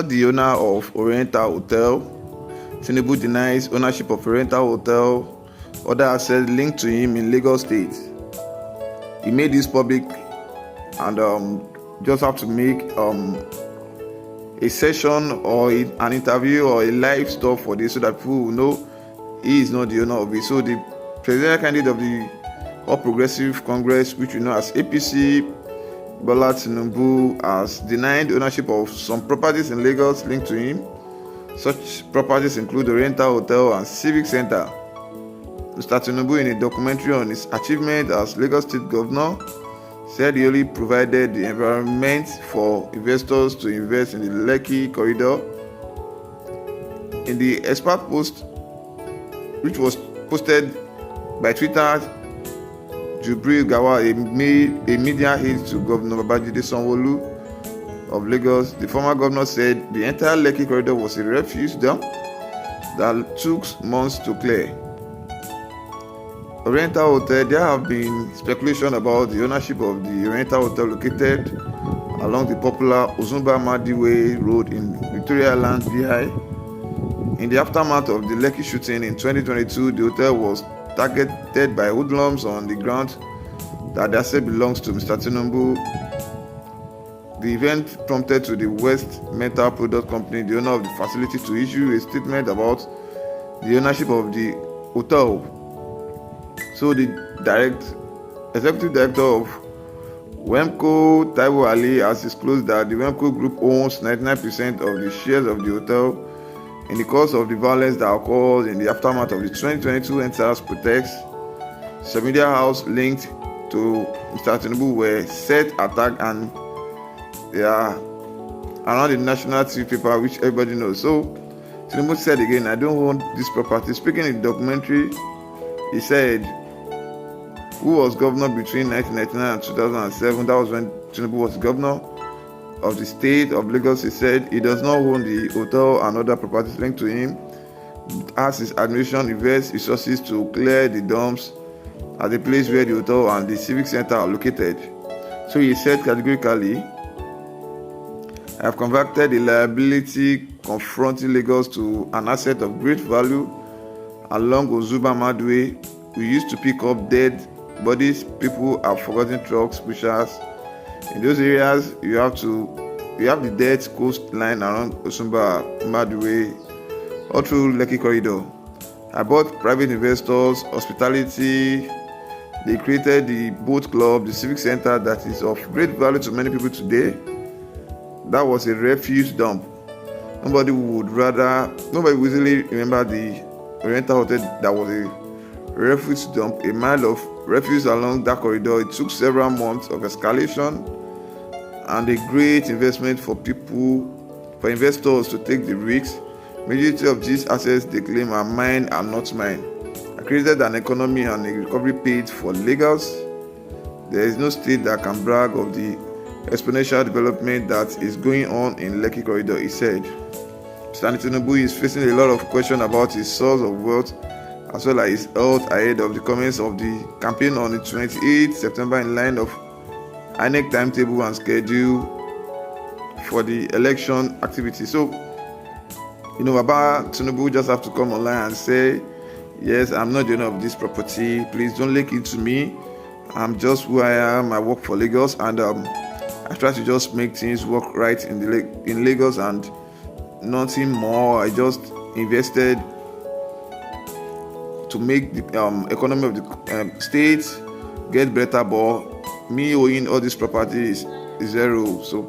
not the owner of Oriental Hotel. TINUBU denies ownership of Oriental Hotel, other assets linked to him in Lagos State. He made this public and just have to make a session or an interview or a live stuff for this so that people will know he is not the owner of it. So the presidential candidate of the All Progressive Congress, which we know as APC, Bola Tinubu, has denied ownership of some properties in Lagos linked to him. Such properties include Oriental Hotel and Civic Center. Mr. Tinubu, in a documentary on his achievement as Lagos State Governor, said he only provided the environment for investors to invest in the Lekki corridor. In the expert post, which was posted by Twitter, Jubril Gawal, a media aide to Governor Babajide Sanwo-Olu of Lagos, the former governor said the entire Lekki corridor was a refuse dump that took months to clear. Oriental Hotel, there have been speculation about the ownership of the Oriental Hotel located along the popular Ozumba Madiwe Road in Victoria Island, VI. In the aftermath of the Lekki shooting in 2022, the hotel was targeted by hoodlums on the ground that the asset belongs to Mr. Tinubu. The event prompted to the West Metal Product Company, the owner of the facility, to issue a statement about the ownership of the hotel. So the executive director of Wemco, Taiwo Ali, has disclosed that the Wemco Group owns 99% of the shares of the hotel. In the course of the violence that occurred in the aftermath of the 2022 NSAS protests, some media house linked to Mr. Tinubu were set attack, and they are around the national TV paper, which everybody knows. So Tinubu said again, I don't own this property. Speaking in the documentary, he said, who was governor between 1999 and 2007? That was when Tinubu was governor of the state of Lagos. He said he does not own the hotel and other properties linked to him, as his administration invests resources to clear the dumps at the place where the hotel and the civic center are located. So he said categorically, I have converted the liability confronting Lagos to an asset of great value along Ozumba Madiwe. We used to pick up dead bodies. People have forgotten trucks, pushers. In those areas, you have the dead coastline around Ozumba Madiwe, all through Lekki corridor. I bought private investors, hospitality. They created the boat club, the civic center that is of great value to many people today. That was a refuse dump. Nobody would easily remember the Oriental Hotel that was a refuse dump, a mile of refuse along that corridor. It took several months of escalation and a great investment for investors to take the risks. Majority of these assets they claim are mine are not mine. I created an economy and a recovery paid for Lagos. There is no state that can brag of the exponential development that is going on in Lekki corridor, he said. Mr. Tinubu is facing a lot of questions about his source of wealth as well as his health ahead of the commence of the campaign on the 28th September in line of INEC timetable and schedule for the election activity. So, Baba Tinubu just have to come online and say, yes, I'm not the owner of this property. Please don't link it to me. I'm just who I am. I work for Lagos, and I try to just make things work right in Lagos and nothing more. I just invested to make the economy of the state get better, but me owning all these properties is zero. So